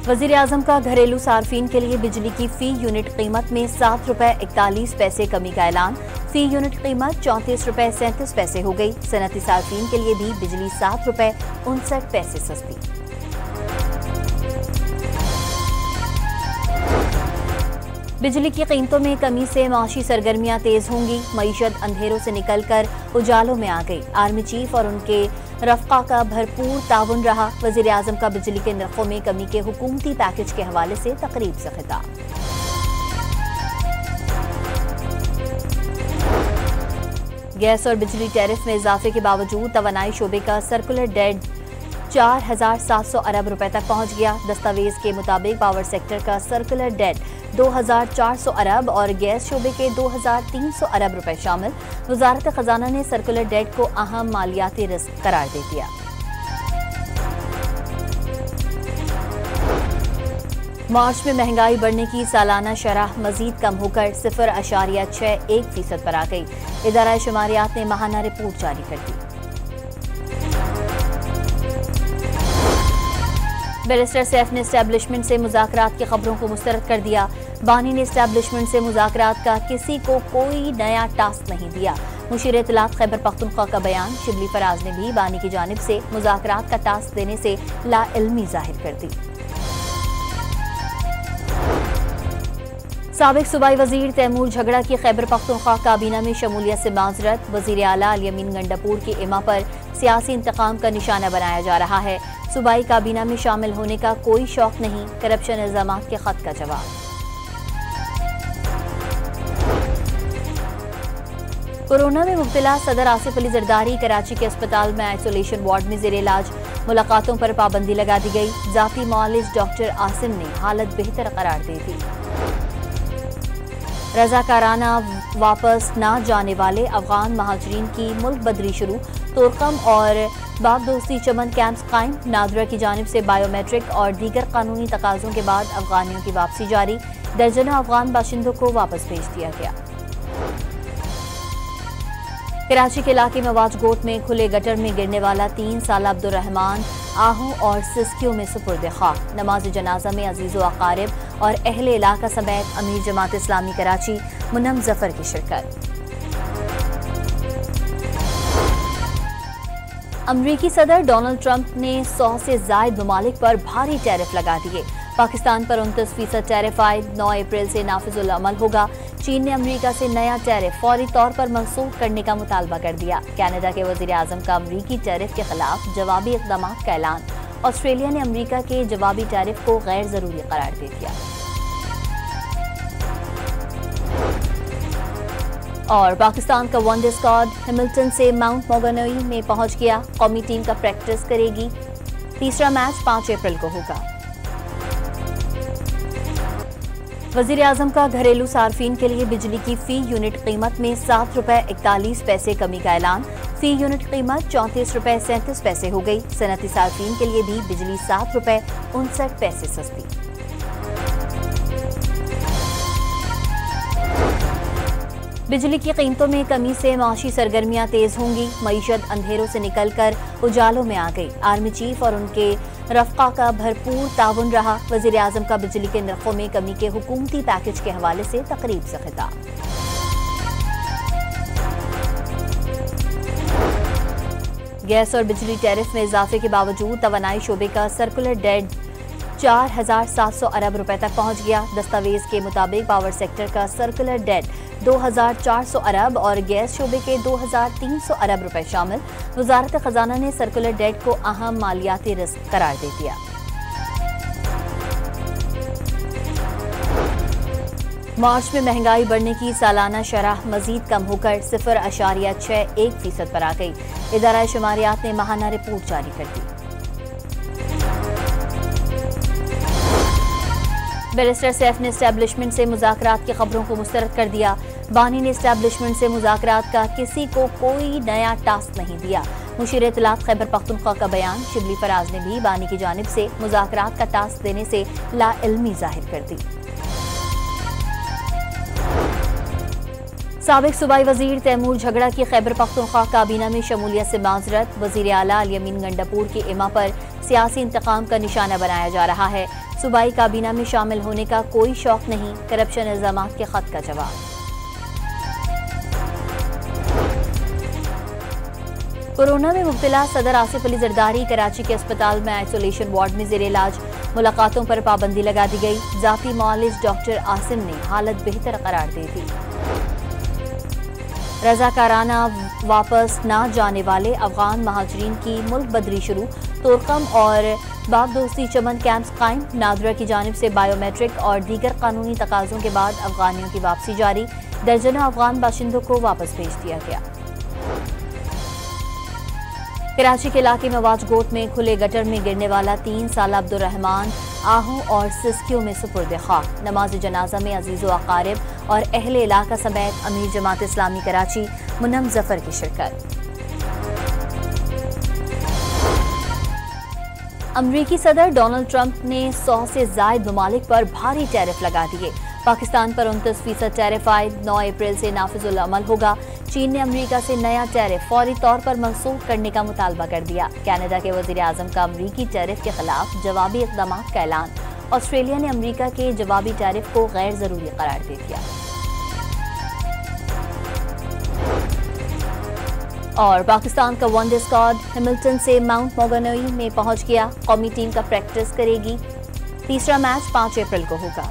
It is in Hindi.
वजीर आजम का घरेलू सार्फिन के लिए बिजली की फी यूनिट कीमत में ₹7.41 कमी का ऐलान। फी यूनिट कीमत ₹34.37 हो गई। सनती सार्फिन के लिए भी बिजली ₹7.59 सस्ती। बिजली की कीमतों में कमी से माशी सरगर्मियां तेज होंगी। मईशत अंधेरों से निकलकर उजालों में आ गई। आर्मी चीफ और उनके रफ़्का का भरपूर ताउन रहा। वज़ीर आज़म का बिजली के नरखों में कमी के हुकूमती पैकेज के हवाले से तकरीब से खिताब। गैस और बिजली टैरिफ में इजाफे के बावजूद तवानाई शोबे का सर्कुलर डेट 4,700 अरब रुपए तक पहुंच गया। दस्तावेज के मुताबिक पावर सेक्टर का सर्कुलर डेट 2,400 अरब और गैस शोबे के 2,300 अरब रुपए शामिल। वजारत खजाना ने सर्कुलर डेट को अहम मालियाती रिस्क करार दे दिया। मार्च में महंगाई बढ़ने की सालाना शरह मजीद कम होकर 0.61% पर आ गई। इदारा शुमारियात ने माहाना रिपोर्ट जारी कर दी। बैरिस्टर सैफ ने एस्टैब्लिशमेंट से मुज़ाकरात की खबरों को मुस्तरद कर दिया। बानी ने एस्टैब्लिशमेंट से मुज़ाकरात का किसी को कोई नया टास्क नहीं दिया। मुशीर इत्तलात खैबर पख्तूनख्वा का बयान। शिबली फराज ने भी बानी की जानिब से मुज़ाकरात का टास्क देने से लाइल्मी जाहिर कर दी। साबिक सूबाई वजीर तैमूर झगड़ा की खैबर पख्तूनख्वा काबीना में शमूलियत से माजरत। वजीर आला अल यमीन गंडापुर की इमा पर सियासी इंतकाम का निशाना बनाया जा रहा है। सूबाई काबीना में शामिल होने का कोई शौक नहीं। करप्शन इल्जामात के खत का जवाब। कोरोना में मुब्तला सदर आसिफ अली जरदारी कराची के अस्पताल में आइसोलेशन वार्ड में जेर इलाज। मुलाकातों पर पाबंदी लगा दी गई। जाती मुआलिज डॉक्टर आसिम ने हालत बेहतर करार दी थी। रजाकाराना वापस ना जाने वाले अफगान महाजरीन की मुल्क बदरी शुरू। तोरकम और बाग दोस्ती चमन कैंप्स कायम। नादरा की जानिब से बायोमेट्रिक और दीगर कानूनी तकाजों के बाद अफगानियों की वापसी जारी। दर्जनों अफगान बाशिंदों को वापस भेज दिया गया। कराची के इलाके मवाज गोट में खुले गटर में गिरने वाला 3 साल अब्दुर्रहमान आहू और सिस्कियों में सुपुर्द खाक। नमाज जनाजा में अजीज़ो अकारिब और अहले इलाका समेत अमीर जमात इस्लामी कराची मुन्नम जफर की शिरकत। अमरीकी सदर डोनाल्ड ट्रंप ने 100 से ज्यादा ममालिक पर भारी टैरिफ लगा दिए। पाकिस्तान पर 29% टैरिफ आयद 9 अप्रैल से नाफिजुल अमल होगा। चीन ने अमेरिका से नया टैरिफ फौरी तौर पर मंसूख करने का मुतालबा कर दिया। कनाडा के वजीर आजम का अमरीकी टैरिफ के खिलाफ जवाबी इक़दाम का ऐलान। ऑस्ट्रेलिया ने अमरीका के जवाबी टैरिफ को गैर जरूरी करार दे दिया। और पाकिस्तान का वनडे स्क्वाड हैमिल्टन से माउंट मॉगनोई में पहुंच गया। कौमी टीम का प्रैक्टिस करेगी। तीसरा मैच 5 अप्रैल को होगा। वजीर आजम का घरेलू सार्फिन के लिए बिजली की फी यूनिट कीमत में ₹7.41 कमी का ऐलान। फी यूनिट कीमत ₹34.37 हो गई। सनती सार्फिन के लिए भी बिजली ₹7.59 सस्ती। बिजली की कीमतों में कमी से माशी सरगर्मियां तेज होंगी। मईशत अंधेरों से निकलकर उजालों में आ गई। आर्मी चीफ और उनके रफ़्का का भरपूर ताउन रहा। वज़ीर आज़म का बिजली के नरखों में कमी के हुकूमती पैकेज के हवाले से तकरीब से खिताब। गैस और बिजली टैरिफ में इजाफे के बावजूद तवानाई शोबे का सर्कुलर डेट 4,700 अरब रुपए तक पहुंच गया। दस्तावेज के मुताबिक पावर सेक्टर का सर्कुलर डेट 2,400 अरब और गैस शोबे के 2,300 अरब रुपए शामिल। वजारत खजाना ने सर्कुलर डेट को अहम मालियाती रिस्क करार दे दिया। मार्च में महंगाई बढ़ने की सालाना शरह मजीद कम होकर 0.61% पर आ गई। इदारा शुमारियात ने माहाना रिपोर्ट जारी कर दी। बैरिस्टर सैफ ने एस्टैब्लिशमेंट से मुज़ाकरात की खबरों को मुस्तरद कर दिया। बानी ने एस्टैब्लिशमेंट से मुज़ाकरात का किसी को कोई नया टास्क नहीं दिया। मुशीर इत्तलात खैबर पख्तूनख्वा का बयान। शिबली फराज ने भी बानी की जानिब से मुज़ाकरात का टास्क देने से लाइल्मी जाहिर कर दी। साबिक सूबाई वजीर तैमूर झगड़ा की खैबर पख्तूनख्वा काबीना में शमूलियत से माजरत। वजीर आला अल यमीन गंडापुर की इमा पर सियासी इंतकाम का निशाना बनाया जा रहा है। सूबाई काबीना में शामिल होने का कोई शौक नहीं, करप्शन इल्जामात के खत का जवाब। कोरोना में मुब्तला सदर आसिफ अली जरदारी कराची के अस्पताल में आइसोलेशन वार्ड में जेर इलाज, मुलाकातों पर पाबंदी लगा दी गई। जाती मुआलिज डॉक्टर आसिम ने हालत बेहतर करार दी थी। रजाकाराना वापस ना जाने वाले अफगान महाजरीन की मुल्क बदरी शुरू, तोरकम और बाग दोस्ती चमन कैंप्स कायम। नादरा की जानिब से बायोमेट्रिक और दीगर कानूनी तकाजों के बाद अफगानियों की वापसी जारी, दर्जनों अफगान बाशिंदों को वापस भेज दिया गया। कराची के इलाके में वाजगोट में खुले गटर में गिरने वाला 3 साल अब्दुर्रहमान आहू और सिस्कियों में सुपुर्द खाक। नमाज जनाजा में अजीज़ो अकारिब और अहले इलाका समेत अमीर जमात इस्लामी कराची मुन्नम जफर की शिरकत। अमरीकी सदर डोनाल्ड ट्रंप ने 100 से जायद ममालिक पर भारी टैरिफ लगा दिए। पाकिस्तान पर 29% टैरिफ आयद 9 अप्रैल से नाफिजुल अमल होगा। चीन ने अमेरिका से नया टैरिफ फौरी तौर पर मंसूख करने का मुतालबा कर दिया। कनाडा के वजीर आजम का अमरीकी टैरिफ के खिलाफ जवाबी इक़दाम का ऐलान। ऑस्ट्रेलिया ने अमरीका के जवाबी टैरिफ को गैर जरूरी करार दे दिया। और पाकिस्तान का वनडे स्क्वाड हैमिल्टन से माउंट मॉगनोई में पहुंच गया। कौमी टीम का प्रैक्टिस करेगी। तीसरा मैच 5 अप्रैल को होगा।